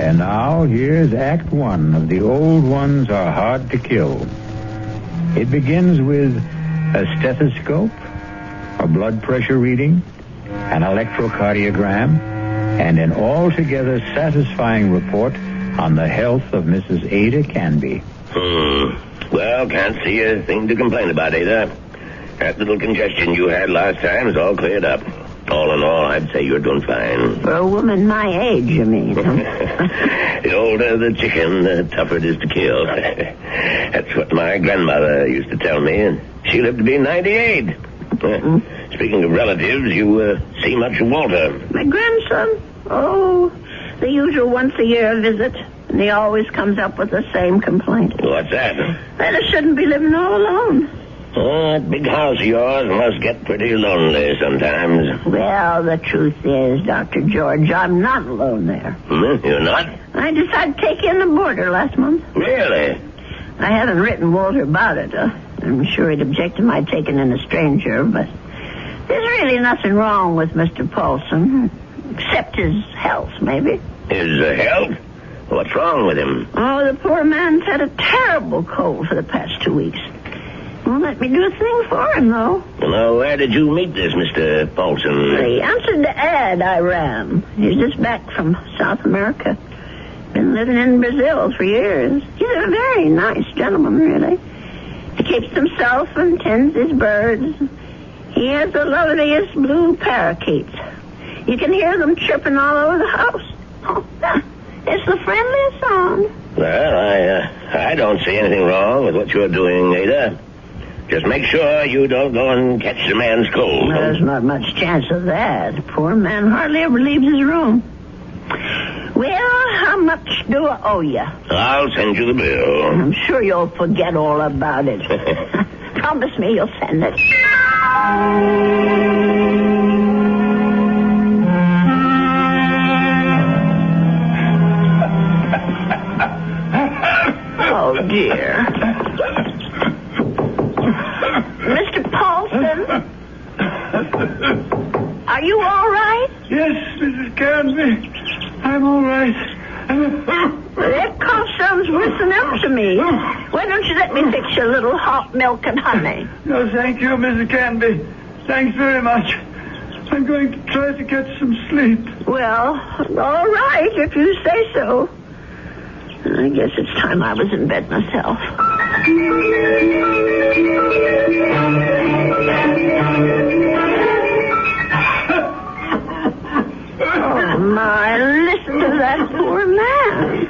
And now, here's Act One of The Old Ones Are Hard to Kill. It begins with a stethoscope, a blood pressure reading, an electrocardiogram, and an altogether satisfying report on the health of Mrs. Ada Canby. Well, can't see a thing to complain about, Ada. That little congestion you had last time is all cleared up. All in all, I'd say you're doing fine. For a woman my age, you mean? The older the chicken, the tougher it is to kill. That's what my grandmother used to tell me, and she lived to be 98. Speaking of relatives, you see much of Walter. My grandson? Oh, the usual once-a-year visit. And he always comes up with the same complaint. What's that? That I shouldn't be living all alone. That big house of yours must get pretty lonely sometimes. Well, the truth is, Dr. George, I'm not alone there. You're not? I decided to take in a boarder last month. Really? I haven't written Walter about it. I'm sure he'd object to my taking in a stranger, but there's really nothing wrong with Mr. Paulson, except his health, maybe. His health? What's wrong with him? Oh, the poor man's had a terrible cold for the past 2 weeks. Won't let me do a thing for him, though. Well, where did you meet this Mr. Paulson? He answered the ad I ran. He's just back from South America. Been living in Brazil for years. He's a very nice gentleman, really. He keeps himself and tends his birds. He has the loveliest blue parakeets. You can hear them chirping all over the house. Oh, it's the friendliest sound. Well, I don't see anything wrong with what you're doing, Ada. Just make sure you don't go and catch the man's cold. Well, there's not much chance of that. The poor man hardly ever leaves his room. Well, how much do I owe you? I'll send you the bill. I'm sure you'll forget all about it. Promise me you'll send it. Oh, dear. Mr. Paulson? Are you all right? Yes, Mrs. Canby. I'm all right. That cough sounds worse than ever to me. Why don't you let me fix you a little hot milk and honey? No, thank you, Mrs. Canby. Thanks very much. I'm going to try to get some sleep. Well, all right, if you say so. I guess it's time I was in bed myself. Oh, my, listen to that poor man.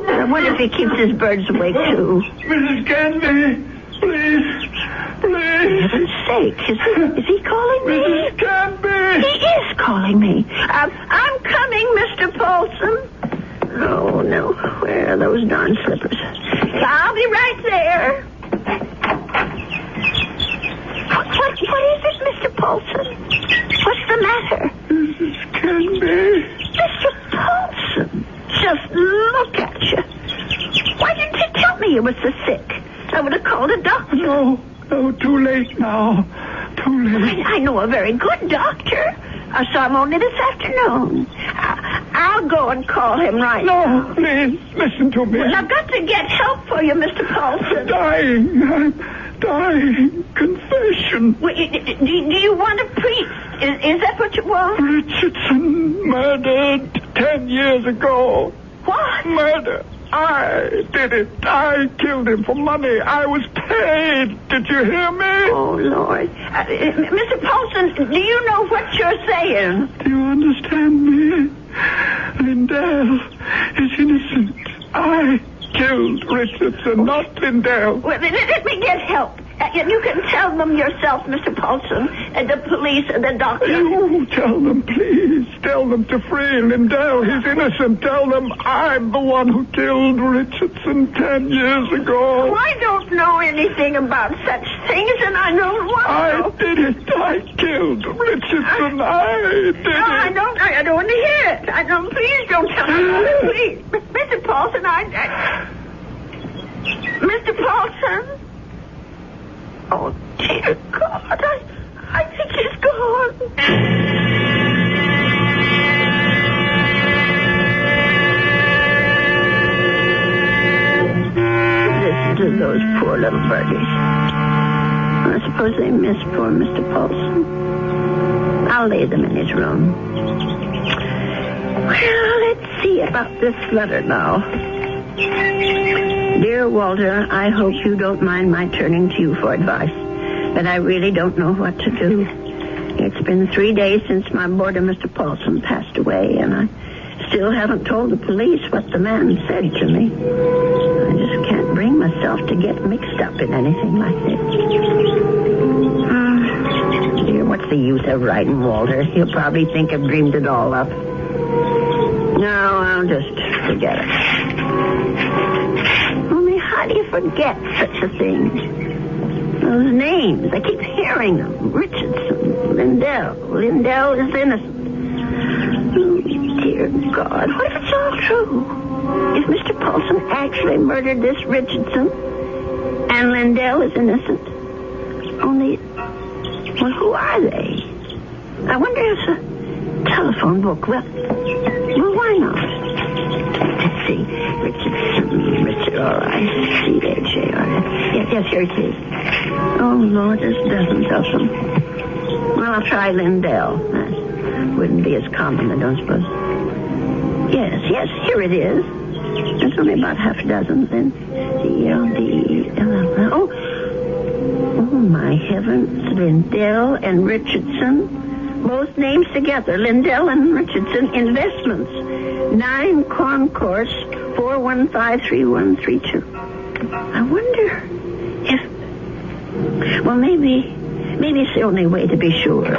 I wonder if he keeps his birds awake, too. Mrs. Canby, please. For heaven's sake, is he calling me? Mrs. Canby! He is calling me. I'm coming, Mr. Paulson. Oh, no. Where are those darn slippers? I'll be right there. What is it, Mr. Paulson? What's the matter? Mrs. Canby. Mr. Paulson, just look at you. Why didn't you tell me you were so sick? I would have called a doctor. No, too late now. Too late. I know a very good doctor. I saw him only this afternoon. I'll go and call him right now. No, please, listen to me. Well, I've got to get help for you, Mr. Paulson. I'm dying. Confession. Well, do you want a priest? Is that what you want? Richardson murdered 10 years ago. What? Murder. I did it. I killed him for money. I was paid. Did you hear me? Oh, Lord. Mr. Paulson, do you know what you're saying? Do you understand me? Lindell is innocent. I killed Richardson, not Lindell. Well, let me get help. You can tell them yourself, Mr. Paulson, and the police and the doctor. You tell them, please. Tell them to free Lindell. He's innocent. Tell them I'm the one who killed Richardson 10 years ago. Oh, I don't know anything about such things, and I don't want to. I did it. I killed Richardson. I did it. I don't want to hear it. Please don't tell me. Please. Mr. Paulson, Mr. Paulson? Oh, dear God, I think he's gone. little birdies. I suppose they miss poor Mr. Paulson. I'll lay them in his room. Well, let's see about this letter now. Dear Walter, I hope you don't mind my turning to you for advice, but I really don't know what to do. It's been 3 days since my boarder, Mr. Paulson, passed away, and I still haven't told the police what the man said to me. I just can't bring myself to get mixed up in anything like this. Dear, what's the use of writing Walter? He'll probably think I've dreamed it all up. No, I'll just forget it. Only how do you forget such a thing? Those names, I keep hearing them. Richardson, Lindell. Lindell is innocent. Oh, dear God, what if it's all true? If Mr. Paulson actually murdered this Richardson and Lindell is innocent? Only, well, who are they? I wonder if a telephone book, well, why not? Let's see. Richardson, Richard, all right. C-H-A-R-S. Yes, here it is. Oh, Lord, there's dozens of them. Well, I'll try Lindell. That wouldn't be as common, I don't suppose. Yes, here it is. There's only about half a dozen, then. C-L-D-E-L-L. Oh, my heavens. Lindell and Richardson. Both names together. Lindell and Richardson Investments. 9 Concourse 4153132. I wonder if... Well, maybe it's the only way to be sure.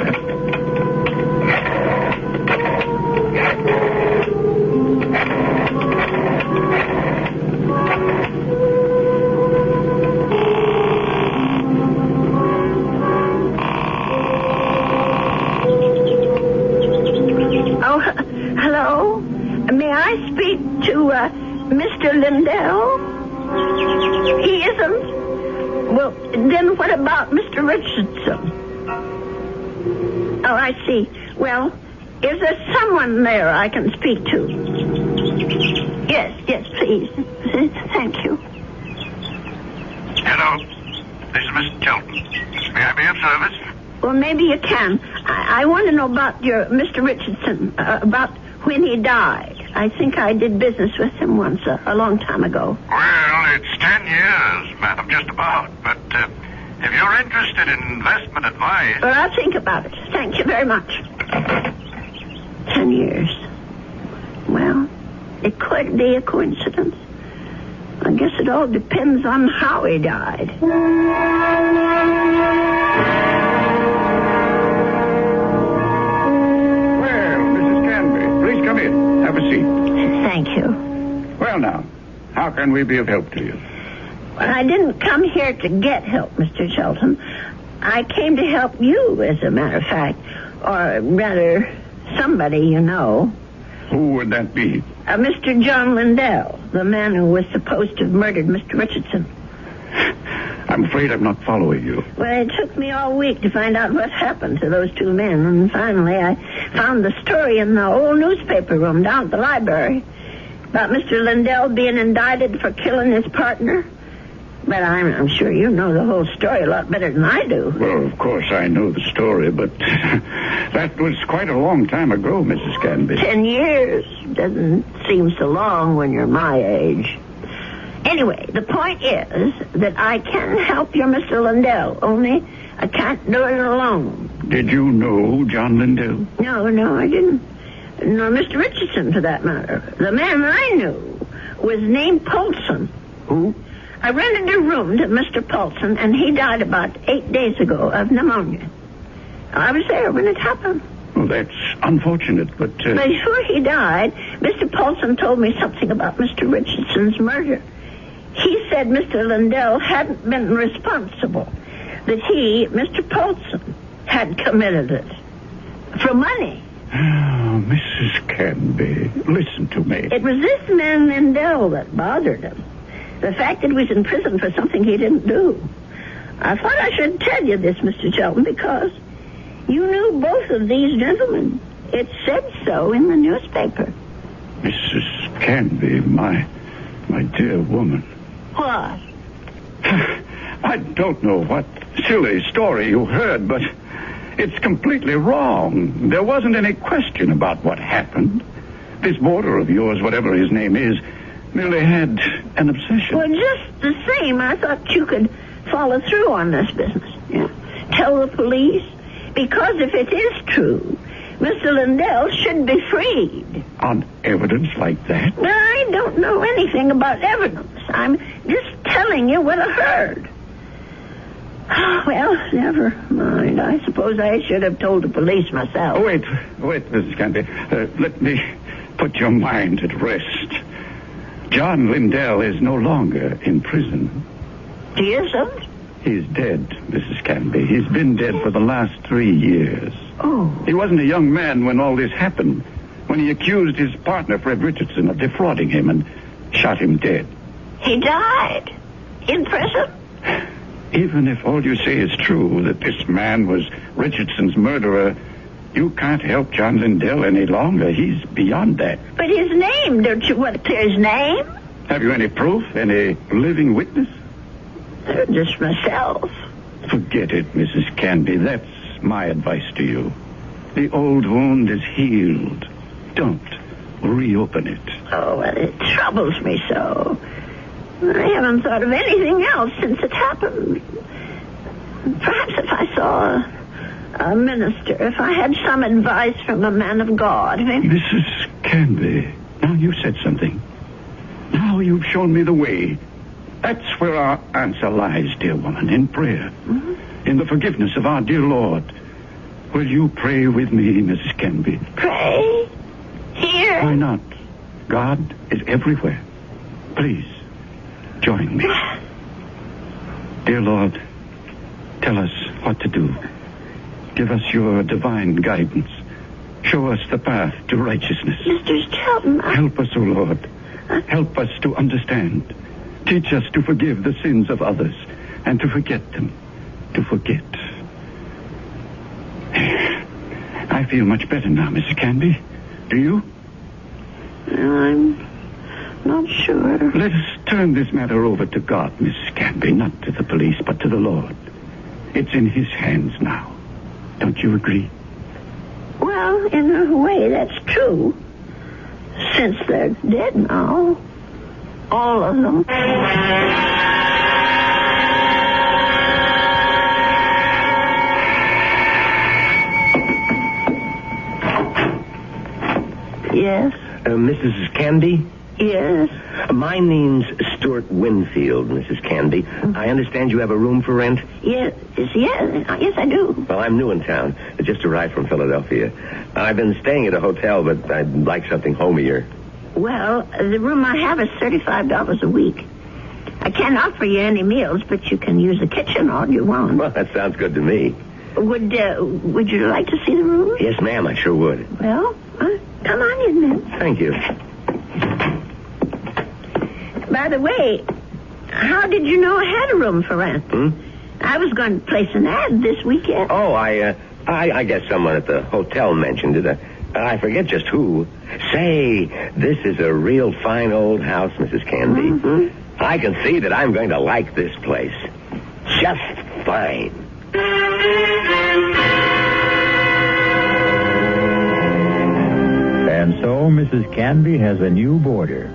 Hello? May I speak to Mr. Lindell? He isn't? Well, then what about Mr. Richardson? Oh, I see. Well, is there someone there I can speak to? Yes, please. Thank you. Hello. This is Mr. Chelton. May I be of service? Well, maybe you can. I want to know about your Mr. Richardson, about when he died. I think I did business with him once, a long time ago. Well, it's 10 years, madam, just about. But if you're interested in investment advice... Well, I'll think about it. Thank you very much. 10 years. Well, it could be a coincidence. I guess it all depends on how he died. Come in. Have a seat. Thank you. Well, now, how can we be of help to you? Well, I didn't come here to get help, Mr. Shelton. I came to help you, as a matter of fact. Or rather, somebody you know. Who would that be? Mr. John Lindell, the man who was supposed to have murdered Mr. Richardson. I'm afraid I'm not following you. Well, it took me all week to find out what happened to those two men, and finally I found the story in the old newspaper room down at the library about Mr. Lindell being indicted for killing his partner. But I'm sure you know the whole story a lot better than I do. Well, of course I know the story, but that was quite a long time ago, Mrs. Canby. 10 years doesn't seem so long when you're my age. Anyway, the point is that I can help your Mr. Lindell, only I can't do it alone. Did you know John Lindell? No, I didn't. Nor Mr. Richardson, for that matter. The man I knew was named Paulson. Who? I rented a room to Mr. Paulson, and he died about 8 days ago of pneumonia. I was there when it happened. Well, that's unfortunate, but... Before he died, Mr. Paulson told me something about Mr. Richardson's murder. He said Mr. Lindell hadn't been responsible, that he, Mr. Paulson, had committed it. For money. Oh, Mrs. Canby, listen to me. It was this man Lindell that bothered him. The fact that he was in prison for something he didn't do. I thought I should tell you this, Mr. Shelton, because you knew both of these gentlemen. It said so in the newspaper. Mrs. Canby, my dear woman. What? I don't know what silly story you heard, but it's completely wrong. There wasn't any question about what happened. This boarder of yours, whatever his name is, merely had an obsession. Well, just the same, I thought you could follow through on this business. Yeah. Tell the police. Because if it is true, Mr. Lindell should be freed. On evidence like that? Well, I don't know anything about evidence. I'm just telling you what I heard. Well, never mind. I suppose I should have told the police myself. Oh, wait, Mrs. Canby. Let me put your mind at rest. John Lindell is no longer in prison. He isn't? He's dead, Mrs. Canby. He's been dead for the last 3 years. Oh. He wasn't a young man when all this happened, when he accused his partner, Fred Richardson, of defrauding him and shot him dead. He died? In prison? Even if all you say is true, that this man was Richardson's murderer, you can't help John Lindell any longer. He's beyond that. But his name, don't you want to clear his name? Have you any proof? Any living witness? Just myself. Forget it, Mrs. Canby. That's my advice to you. The old wound is healed. Don't reopen it. Oh, well, it troubles me so. I haven't thought of anything else since it happened. Perhaps if I saw a minister, if I had some advice from a man of God. Mrs. Canby, now you said something. Now you've shown me the way. That's where our answer lies, dear woman, in prayer. Mm-hmm. In the forgiveness of our dear Lord. Will you pray with me, Mrs. Canby? Pray? Here? Why not? God is everywhere. Please, join me. Dear Lord, tell us what to do. Give us your divine guidance. Show us the path to righteousness. Mr. Shelton, Help us, O Lord. Help us to understand. Teach us to forgive the sins of others and to forget them. To forget. I feel much better now, Mrs. Canby. Do you? I'm not sure. Let us turn this matter over to God, Mrs. Canby. Not to the police, but to the Lord. It's in His hands now. Don't you agree? Well, in a way, that's true. Since they're dead now. All of them. Yes? Mrs. Canby? Yes? My name's Stuart Winfield, Mrs. Canby. I understand you have a room for rent? Yes, I do. Well, I'm new in town. I just arrived from Philadelphia. I've been staying at a hotel, but I'd like something homier. Well, the room I have is $35 a week. I can't offer you any meals, but you can use the kitchen all you want. Well, that sounds good to me. Would you like to see the room? Yes, ma'am, I sure would. Well, come on in then. Thank you. By the way, how did you know I had a room for rent? I was going to place an ad this weekend. Oh, I guess someone at the hotel mentioned it. I forget just who. Say, this is a real fine old house, Mrs. Canby. Mm-hmm. I can see that I'm going to like this place. Just fine. And so Mrs. Canby has a new boarder.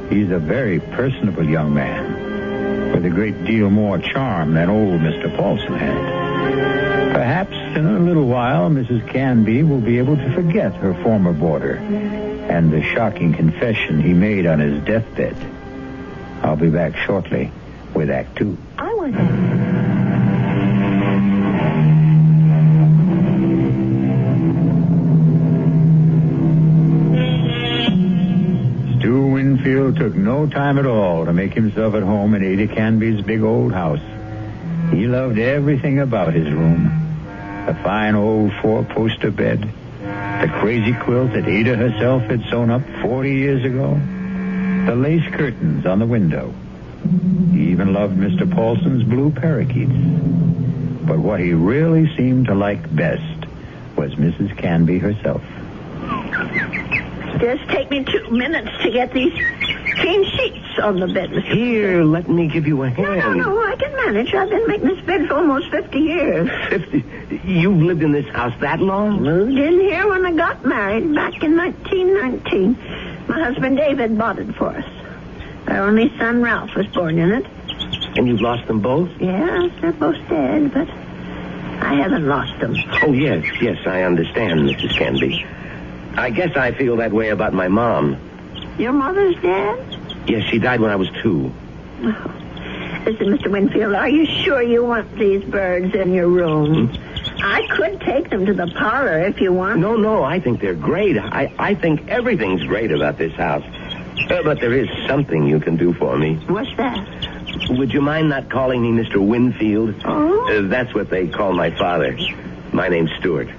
He's a very personable young man, with a great deal more charm than old Mr. Paulson had. Perhaps in a little while, Mrs. Canby will be able to forget her former boarder and the shocking confession he made on his deathbed. I'll be back shortly with Act 2. I was... Stu Winfield took no time at all to make himself at home in Ada Canby's big old house. He loved everything about his room. The fine old four-poster bed, the crazy quilt that Ada herself had sewn up 40 years ago, the lace curtains on the window. He even loved Mr. Paulson's blue parakeets. But what he really seemed to like best was Mrs. Canby herself. Just take me 2 minutes to get these clean sheets on the bed, Mr. Here, let me give you a hand. No, I can manage. I've been making this bed for almost 50 years. 50? You've lived in this house that long? Moved in here when I got married back in 1919. My husband David bought it for us. Our only son Ralph was born in it. And you've lost them both? Yes, they're both dead, but I haven't lost them. Oh, yes, I understand, Mrs. Canby. I guess I feel that way about my mom. Your mother's dead? Yes, she died when I was 2. Oh. Listen, Mr. Winfield, are you sure you want these birds in your room? I could take them to the parlor if you want. No, I think they're great. I think everything's great about this house. But there is something you can do for me. What's that? Would you mind not calling me Mr. Winfield? Oh? That's what they call my father. My name's Stuart.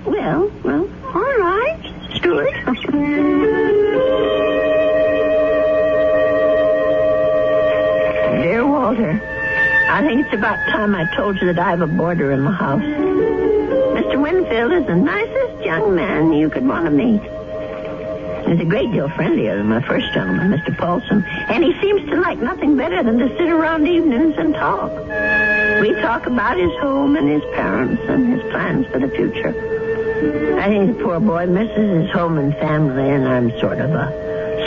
Well, all right, Stuart. Dear Walter, I think it's about time I told you that I have a boarder in my house. Mr. Winfield is the nicest young man you could want to meet. He's a great deal friendlier than my first gentleman, Mr. Paulson, and he seems to like nothing better than to sit around evenings and talk. We talk about his home and his parents and his plans for the future. I think the poor boy misses his home and family, and I'm sort of a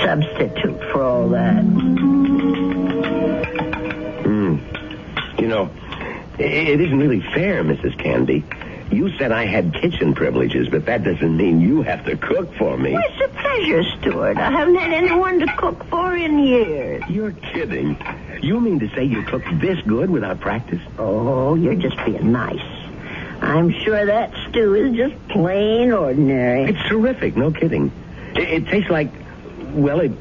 substitute for all that. You know, it isn't really fair, Mrs. Canby. You said I had kitchen privileges, but that doesn't mean you have to cook for me. Well, it's a pleasure, Stuart. I haven't had anyone to cook for in years. You're kidding. You mean to say you cook this good without practice? Oh, you're just being nice. I'm sure that stew is just plain ordinary. It's terrific, no kidding. It tastes like, well, it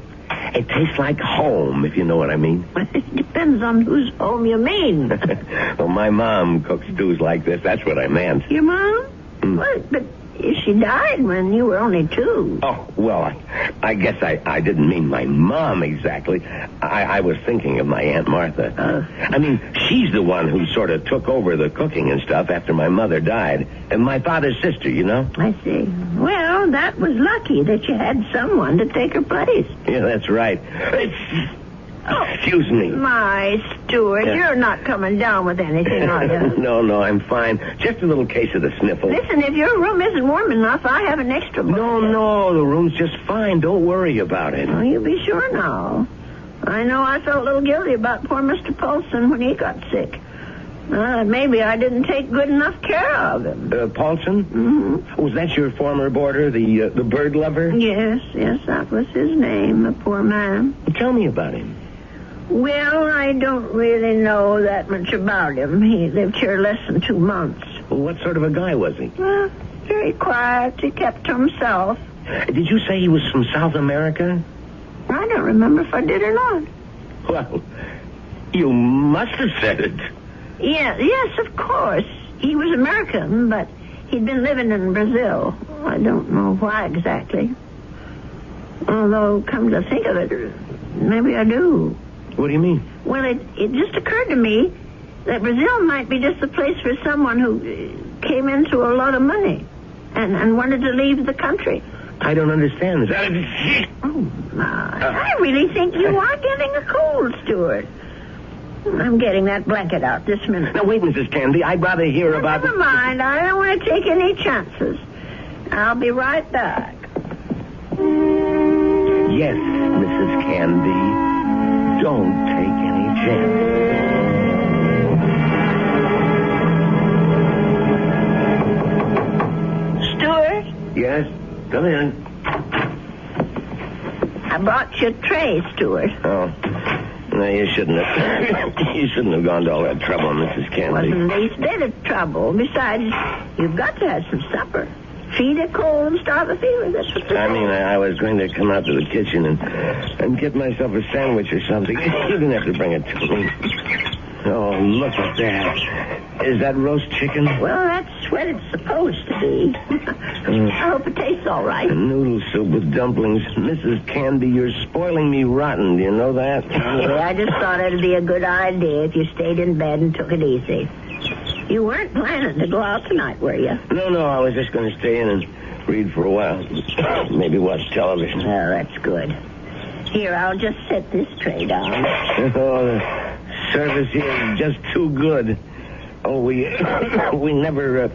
tastes like home, if you know what I mean. It depends on whose home you mean. Well, my mom cooks stews like this. That's what I meant. Your mom? Well, but she died when you were only 2. Oh, well, I guess I didn't mean my mom exactly. I was thinking of my Aunt Martha. I mean, she's the one who sort of took over the cooking and stuff after my mother died. And my father's sister, you know? I see. Well, that was lucky that you had someone to take her place. Yeah, that's right. Excuse me. My, Stuart, you're not coming down with anything, are you? No, I'm fine. Just a little case of the sniffles. Listen, if your room isn't warm enough, I have an extra book. No, the room's just fine. Don't worry about it. Oh, you be sure now. I know I felt a little guilty about poor Mr. Paulson when he got sick. Maybe I didn't take good enough care of him. Paulson? Mm-hmm. Was that your former boarder, the bird lover? Yes, that was his name, the poor man. Tell me about him. Well, I don't really know that much about him. He lived here less than 2 months. Well, what sort of a guy was he? Well, very quiet. He kept to himself. Did you say he was from South America? I don't remember if I did or not. Well, you must have said it. Yes, of course. He was American, but he'd been living in Brazil. I don't know why exactly. Although, come to think of it, maybe I do. What do you mean? Well, it just occurred to me that Brazil might be just the place for someone who came into a lot of money and wanted to leave the country. I don't understand. Is that Oh, my. I really think you are getting a cold, Stuart. I'm getting that blanket out this minute. Now, wait, Mrs. Canby. I'd rather hear about... Never mind. I don't want to take any chances. I'll be right back. Yes, Mrs. Canby. Don't take any chances. Stuart? Yes? Come in. I brought you a tray, Stuart. Oh. No, you shouldn't have gone to all that trouble, Mrs. Canby. Wasn't the least bit of trouble. Besides, you've got to have some supper. Feed a cold and starve a fever. That's what I mean, I was going to come out to the kitchen and get myself a sandwich or something. You didn't have to bring it to me. Oh, look at that. Is that roast chicken? Well, that's what it's supposed to be. I hope it tastes all right. Noodle soup with dumplings. Mrs. Canby, you're spoiling me rotten. Do you know that? Yeah, I just thought it'd be a good idea if you stayed in bed and took it easy. You weren't planning to go out tonight, were you? No, I was just going to stay in and read for a while. Maybe watch television. Oh, that's good. Here, I'll just set this tray down. Oh, the service here is just too good. Oh, we never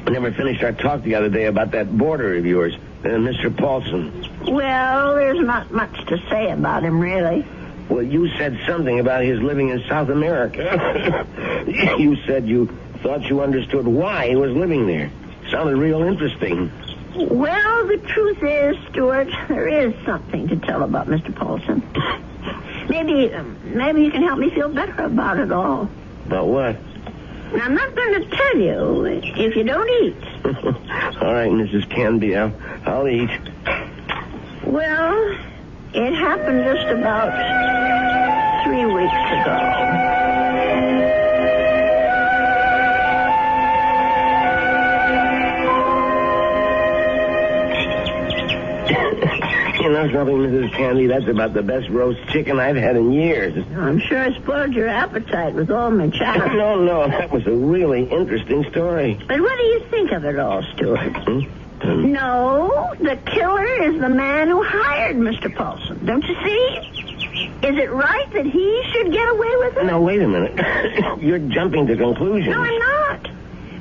finished our talk the other day about that boarder of yours, Mr. Paulson. Well, there's not much to say about him, really. Well, you said something about his living in South America. You said you thought you understood why he was living there. Sounded real interesting. Well, the truth is, Stuart, there is something to tell about Mr. Paulson. Maybe you can help me feel better about it all. About what? I'm not going to tell you if you don't eat. All right, Mrs. Canby, I'll eat. Well, it happened just about 3 weeks ago. You know something, Mrs. Candy? That's about the best roast chicken I've had in years. I'm sure I spoiled your appetite with all my chatter. No, that was a really interesting story. But what do you think of it all, Stuart? No, the killer is the man who hired Mr. Paulson. Don't you see? Is it right that he should get away with it? No, wait a minute. You're jumping to conclusions. No, I'm not.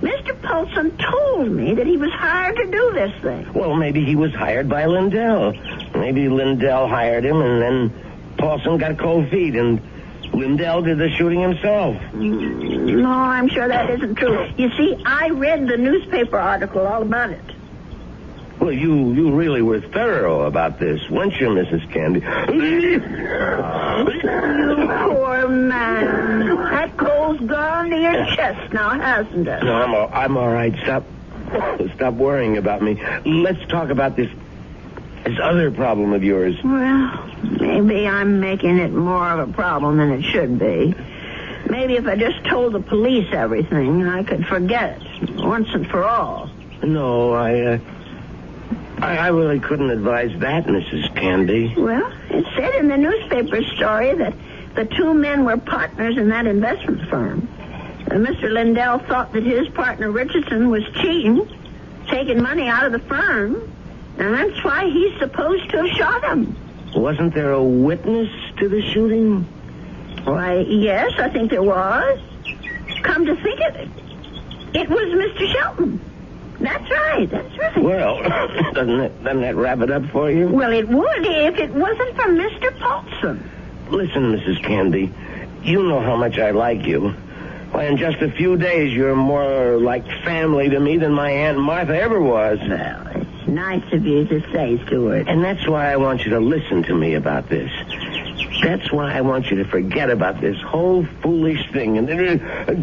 Mr. Paulson told me that he was hired to do this thing. Well, maybe he was hired by Lindell. Maybe Lindell hired him, and then Paulson got cold feet, and Lindell did the shooting himself. No, I'm sure that isn't true. You see, I read the newspaper article all about it. Well, you really were thorough about this, weren't you, Mrs. Candy? You poor man. That cold's gone to your chest now, hasn't it? No, I'm all right. Stop worrying about me. Let's talk about this other problem of yours. Well, maybe I'm making it more of a problem than it should be. Maybe if I just told the police everything, I could forget it once and for all. No, I really couldn't advise that, Mrs. Candy. Well, it said in the newspaper story that the two men were partners in that investment firm. Mr. Lindell thought that his partner Richardson was cheating, taking money out of the firm, and that's why he's supposed to have shot him. Wasn't there a witness to the shooting? Why, yes, I think there was. Come to think of it, it was Mr. Shelton. That's right. Well, doesn't that wrap it up for you? Well, it would if it wasn't for Mr. Paulson. Listen, Mrs. Candy, you know how much I like you. Why, in just a few days, you're more like family to me than my Aunt Martha ever was. Well, it's nice of you to say, Stuart. And that's why I want you to listen to me about this. That's why I want you to forget about this whole foolish thing. And listen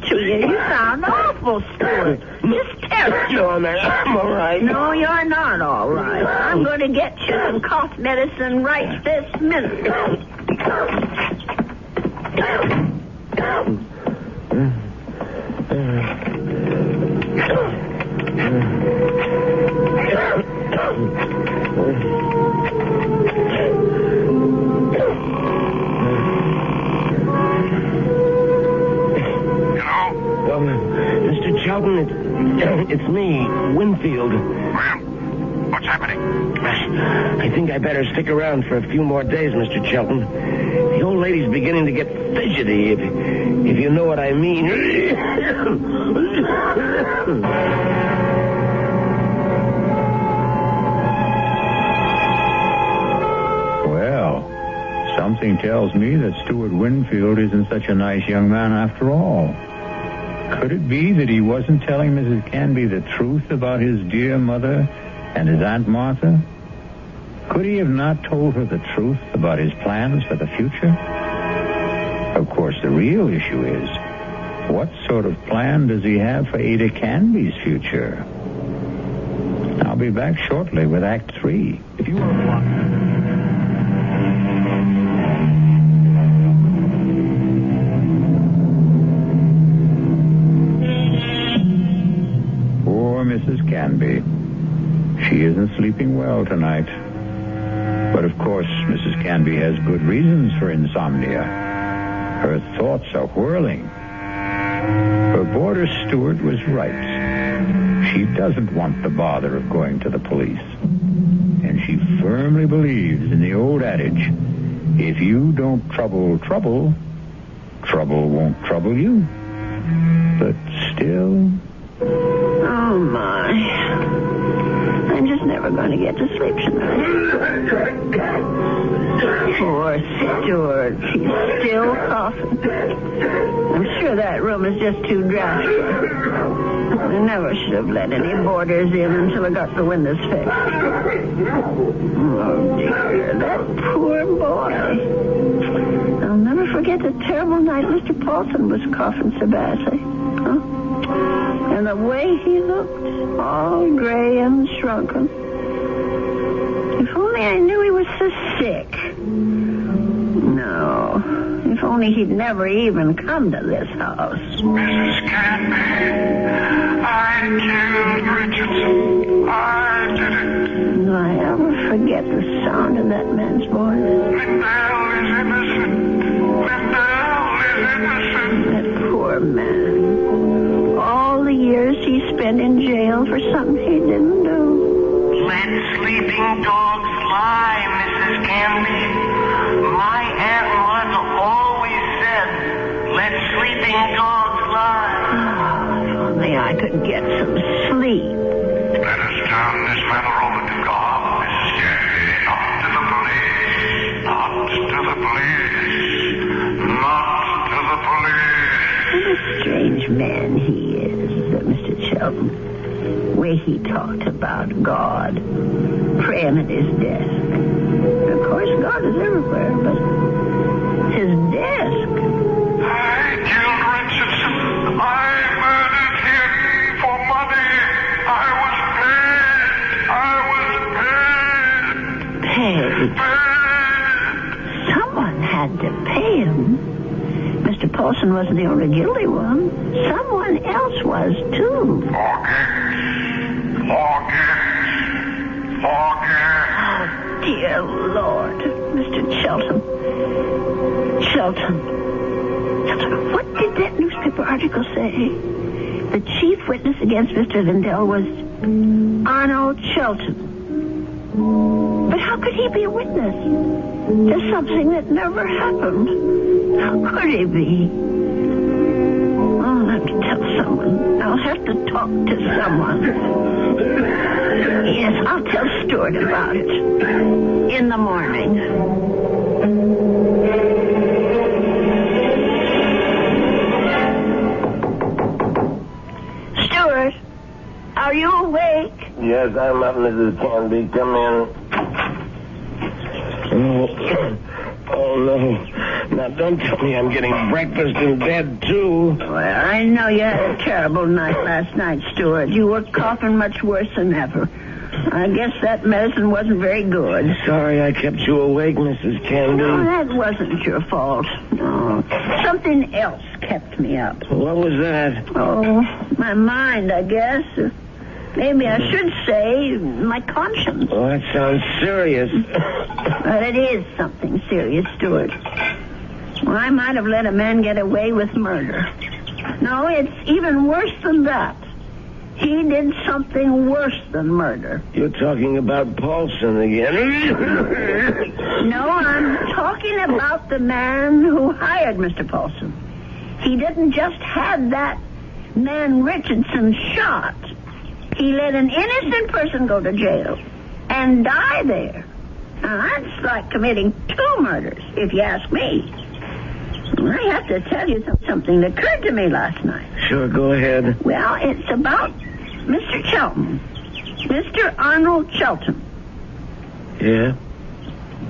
to you. You sound awful, Stuart. Just terrible. No, I'm all right. No, you're not all right. I'm going to get you some cough medicine right this minute. Mr. Shelton, it's me, Winfield. Well, what's happening? I think I better stick around for a few more days, Mr. Shelton. The old lady's beginning to get fidgety, if you know what I mean. Well, something tells me that Stuart Winfield isn't such a nice young man after all. Could it be that he wasn't telling Mrs. Canby the truth about his dear mother and his Aunt Martha? Could he have not told her the truth about his plans for the future? Of course, the real issue is, what sort of plan does he have for Ada Canby's future? I'll be back shortly with Act 3. If you want to watch... Mrs. Canby. She isn't sleeping well tonight. But of course, Mrs. Canby has good reasons for insomnia. Her thoughts are whirling. Reporter Stewart was right. She doesn't want the bother of going to the police. And she firmly believes in the old adage, if you don't trouble, trouble won't trouble you. But still... Oh, my. I'm just never going to get to sleep tonight. Poor Stuart. He's still coughing. I'm sure that room is just too drafty. I never should have let any boarders in until I got the windows fixed. Oh, dear. That poor boy. I'll never forget the terrible night Mr. Paulson was coughing so badly. Huh? And the way he looked, all gray and shrunken. If only I knew he was so sick. No. If only he'd never even come to this house. Mrs. Canby, I killed Richardson. I did it. Do I ever forget the sound of that man's voice? Lindell is innocent. Lindell is innocent. That poor man. All the years he spent in jail for something he didn't do. Let sleeping dogs lie, Mrs. Canby. My Aunt Martha always said, let sleeping dogs lie. Oh, if only I could get some sleep. Let us turn this matter over to God, Mrs. Canby. Not to the police. Not to the police. Not to the police. What a strange man he is, Mr. Shelton. The way he talked about God, praying at his desk. Of course, God is everywhere, but his desk. I killed Richardson. I murdered him for money. I was paid. Paid? Someone had to pay him. Mr. Paulson wasn't the only guilty one. Someone else was, too. Forget. Oh, dear Lord. Mr. Shelton. What did that newspaper article say? The chief witness against Mr. Lindell was Arnold Shelton. But how could he be a witness to something that never happened? How could he be? I'll have to tell someone. I'll have to talk to someone. Yes, I'll tell Stuart about it. In the morning. Stuart, are you awake? Yes, I'm up, Mrs. Canby. Come in. Oh, no. Now, don't tell me I'm getting breakfast in bed, too. Well, I know you had a terrible night last night, Stuart. You were coughing much worse than ever. I guess that medicine wasn't very good. Sorry I kept you awake, Mrs. Canby. No, that wasn't your fault. No. Something else kept me up. What was that? Oh, my mind, I guess. Maybe I should say my conscience. Oh, that sounds serious. But it is something serious, Stuart. Well, I might have let a man get away with murder. No, it's even worse than that. He did something worse than murder. You're talking about Paulson again. No, I'm talking about the man who hired Mr. Paulson. He didn't just have that man Richardson shot. He let an innocent person go to jail and die there. Now, that's like committing 2 murders, if you ask me. I have to tell you something that occurred to me last night. Sure, go ahead. Well, it's about Mr. Shelton. Mr. Arnold Shelton. Yeah?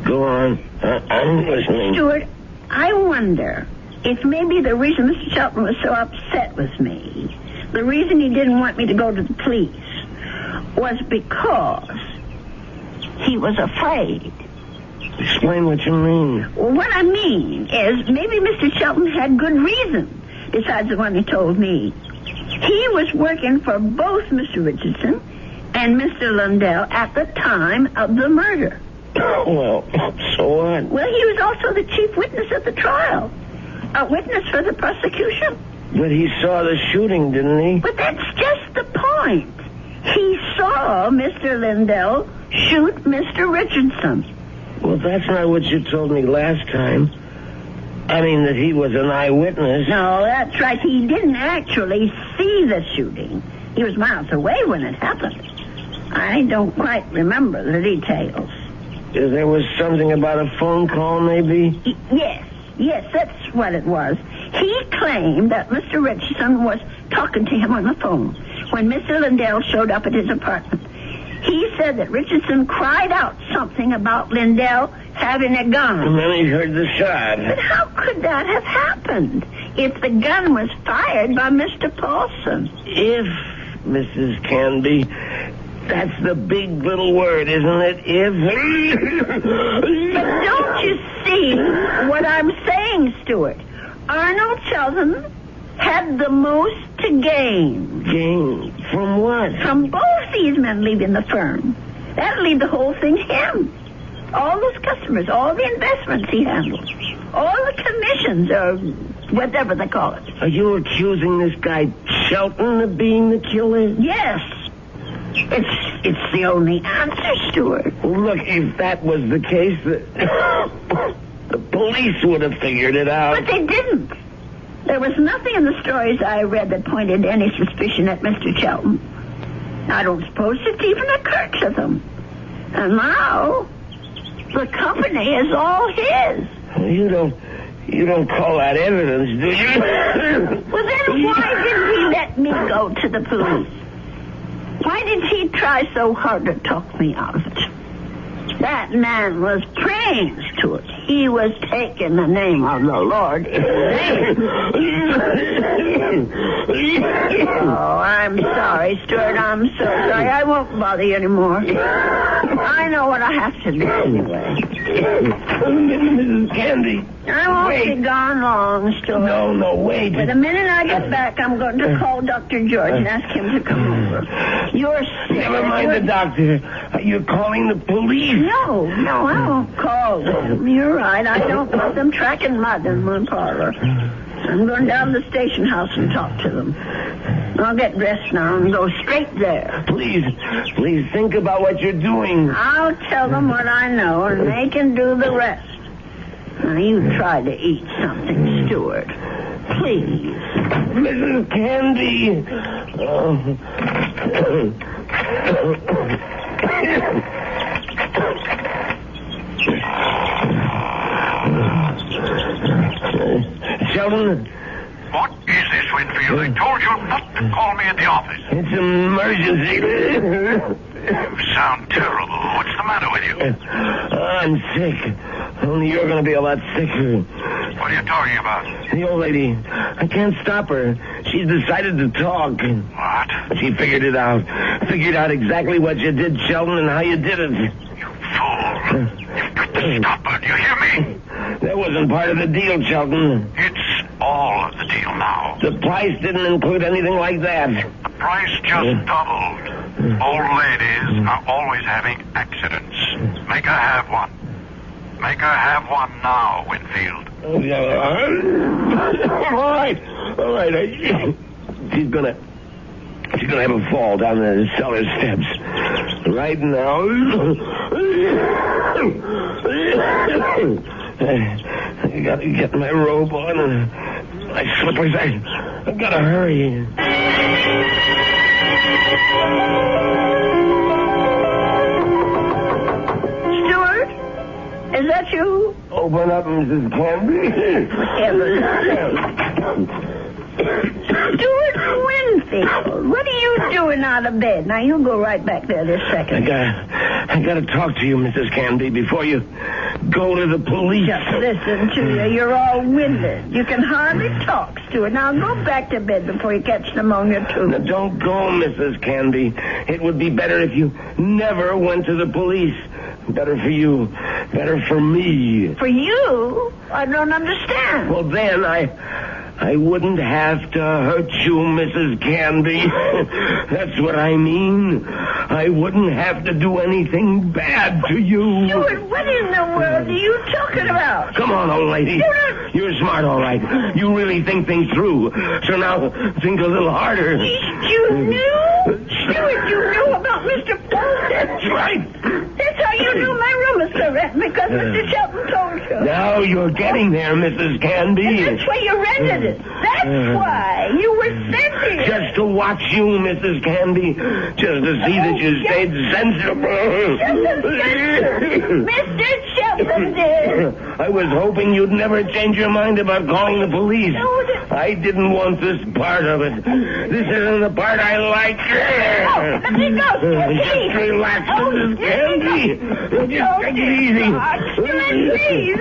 Go on. I'm listening. Stuart, I wonder if maybe the reason Mr. Shelton was so upset with me, the reason he didn't want me to go to the police, was because he was afraid. Explain what you mean. Well, what I mean is maybe Mr. Shelton had good reason, besides the one he told me. He was working for both Mr. Richardson and Mr. Lindell at the time of the murder. Well, so what? Well, he was also the chief witness at the trial. A witness for the prosecution. But he saw the shooting, didn't he? But that's just the point. He saw Mr. Lindell shoot Mr. Richardson. Well, that's not what you told me last time. I mean, that he was an eyewitness. No, that's right. He didn't actually see the shooting. He was miles away when it happened. I don't quite remember the details. There was something about a phone call, maybe? Yes, that's what it was. He claimed that Mr. Richardson was talking to him on the phone when Mr. Lindell showed up at his apartment. He said that Richardson cried out something about Lindell having a gun. And then he heard the shot. But how could that have happened if the gun was fired by Mr. Paulson? If, Mrs. Canby, that's the big little word, isn't it? If. But don't you see what I'm saying, Stuart? Arnold Sheldon had the most to gain. Gain? From what? From both these men leaving the firm. That'll leave the whole thing to him. All those customers, all the investments he handles, all the commissions, or whatever they call it. Are you accusing this guy Shelton of being the killer? Yes. It's the only answer, Stuart. Well, look, if that was the case, the police would have figured it out. But they didn't. There was nothing in the stories I read that pointed any suspicion at Mr. Shelton. I don't suppose it even occurred to them. And now, the company is all his. You don't call that evidence, do you? Well, then why didn't he let me go to the police? Why did he try so hard to talk me out of it? That man was praying to it. He was taking the name of the Lord. Oh, I'm sorry, Stuart. I'm so sorry. I won't bother you anymore. I know what I have to do anyway. Mrs. Candy. I won't be gone long, Stuart. No, wait. But the minute I get back, I'm going to call Dr. George and ask him to come over. You're sick. Never mind the doctor. You're calling the police. No, I won't call them. You're right. I don't want them tracking mud in my parlor. I'm going down to the station house and talk to them. I'll get dressed now and go straight there. Please think about what you're doing. I'll tell them what I know, and they can do the rest. Now, you try to eat something, Stuart. Please. Mrs. Candy. Sheldon? What is this, Winfield? I told you not to call me at the office. It's an emergency. You sound terrible. What's the matter with you? I'm sick. Only you're going to be a lot sicker. What are you talking about? The old lady. I can't stop her. She's decided to talk. What? She figured it out. Figured out exactly what you did, Sheldon, and how you did it. You fool. You've got to stop her. Do you hear me? That wasn't part of the deal, Sheldon. It's all of the deal now. The price didn't include anything like that. The price just doubled. Old ladies are always having accidents. Make her have one. Make her have one now, Winfield. All right. She's gonna have a fall down the cellar steps. Right now. I gotta get my robe on and my slippers. I gotta hurry. Stuart? Is that you? Open up, Mrs. Canby. Stuart Winfield, what are you doing out of bed? Now, you go right back there this second. I gotta talk to you, Mrs. Canby, before you go to the police. Just listen to you. You're all winded. You can hardly talk, Stuart. Now, go back to bed before you catch pneumonia, too. Now, don't go, Mrs. Canby. It would be better if you never went to the police. Better for you. Better for me. For you? I don't understand. Well, then, I wouldn't have to hurt you, Mrs. Canby. That's what I mean. I wouldn't have to do anything bad to you. Stuart, what in the world are you talking about? Come on, old lady. You're smart, all right. You really think things through. So now, think a little harder. You knew? Stuart, you knew about Mr. Paulson. That's right. That's how you knew my room was surrendered, because Mr. Shelton told you. Now you're getting there, Mrs. Canby. That's why you rented it. That's why you were sent here. Just to watch you, Mrs. Canby. Just to see that you stayed sensible. Mr. Shelton did. I was hoping you'd never change your mind about calling the police. I didn't want this part of it. This isn't the part I like. Let me go, Stuart. Just relax, Mrs. Canby. Just take it easy. Please,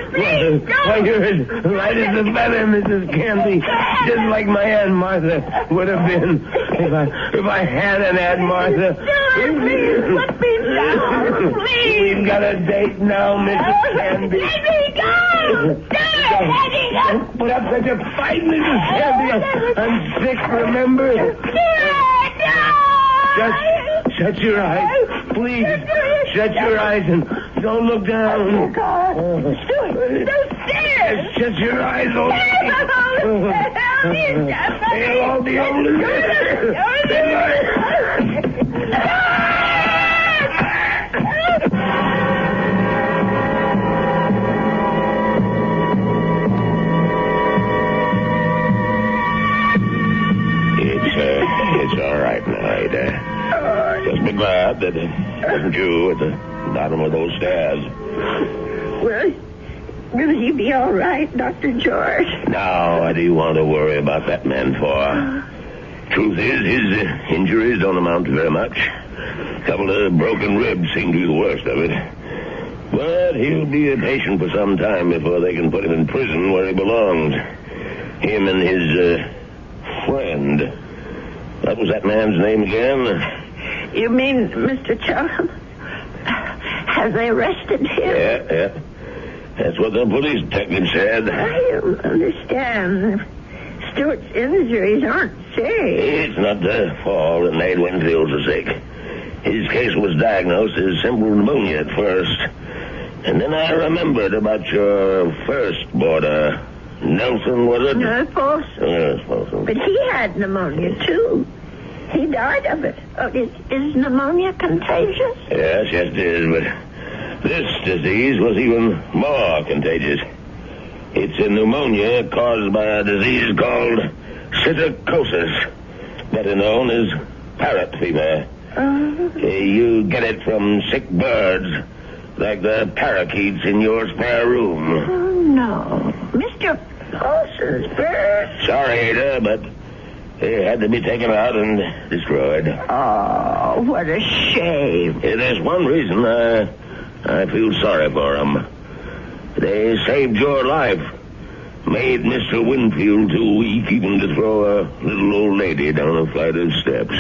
Why, you're as light as a feather, Mrs. Canby. Just like my Aunt Martha would have been if I had an Aunt Martha. Please, let me down. Please. We've got a date now, Mrs. Canby. Let me go. Let me go. Put up such a fight, Mrs. Canby. I'm sick, remember? Just shut your eyes. Please, shut your eyes and don't look down. Oh, God. Stuart, those stairs. Shut your eyes, old lady. They'll all be over It's all right now, Ada. Just be glad that it wasn't you at the bottom of those stairs. Well, will he be all right, Dr. George? Now, what do you want to worry about that man for? Truth is, his injuries don't amount to very much. A couple of broken ribs seem to be the worst of it. But he'll be a patient for some time before they can put him in prison where he belongs. Him and his friend. What was that man's name again? You mean Mr. Chelton? Have they arrested him? Yeah. That's what the police detective said. I don't understand. Stuart's injuries aren't serious. It's not the fall that made Winfield so sick. His case was diagnosed as simple pneumonia at first. And then I remembered about your first boarder. Nelson, was it? No, Paulson. Yes, Paulson. But he had pneumonia, too. He died of it. Oh, is pneumonia contagious? Yes, it is, but this disease was even more contagious. It's a pneumonia caused by a disease called psittacosis, better known as parrot fever. You get it from sick birds, like the parakeets in your spare room. Oh, no. Mr. Paulson's bird. Sorry, Ada, but they had to be taken out and destroyed. Oh, what a shame. There's one reason I feel sorry for them. They saved your life. Made Mr. Winfield too weak even to throw a little old lady down a flight of steps.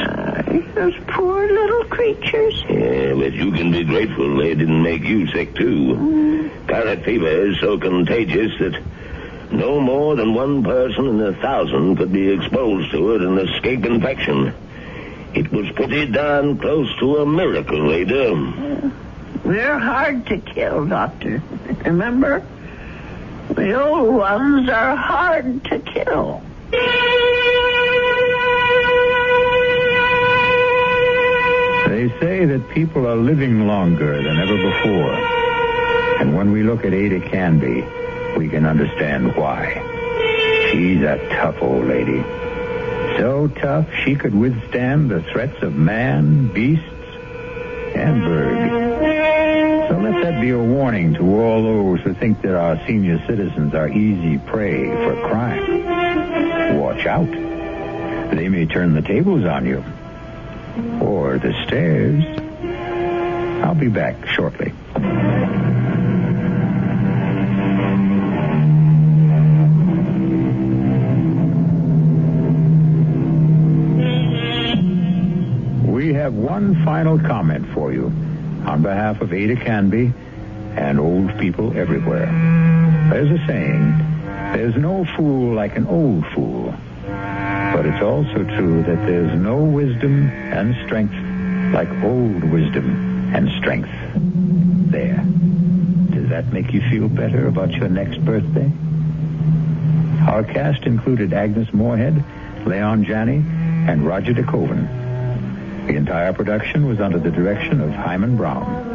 Those poor little creatures. Yeah, but you can be grateful they didn't make you sick, too. Parrot fever is so contagious that no more than one person in 1,000 could be exposed to it and escape infection. It was pretty darn close to a miracle, Ada. They're hard to kill, Doctor. Remember? The old ones are hard to kill. They say that people are living longer than ever before. And when we look at Ada Canby, we can understand why. She's a tough old lady. So tough she could withstand the threats of man, beasts, and bird. So let that be a warning to all those who think that our senior citizens are easy prey for crime. Watch out. They may turn the tables on you. Or the stairs. I'll be back shortly. We have one final comment for you on behalf of Ada Canby and old people everywhere. There's a saying There's no fool like an old fool. But it's also true that there's no wisdom and strength like old wisdom and strength. There. Does that make you feel better about your next birthday? Our cast included Agnes Moorehead, Leon Janney, and Roger DeKoven. The entire production was under the direction of Hyman Brown.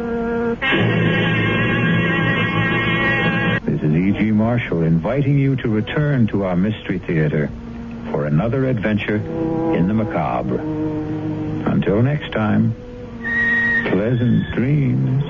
This is E.G. Marshall inviting you to return to our Mystery Theater for another adventure in the macabre. Until next time, pleasant dreams.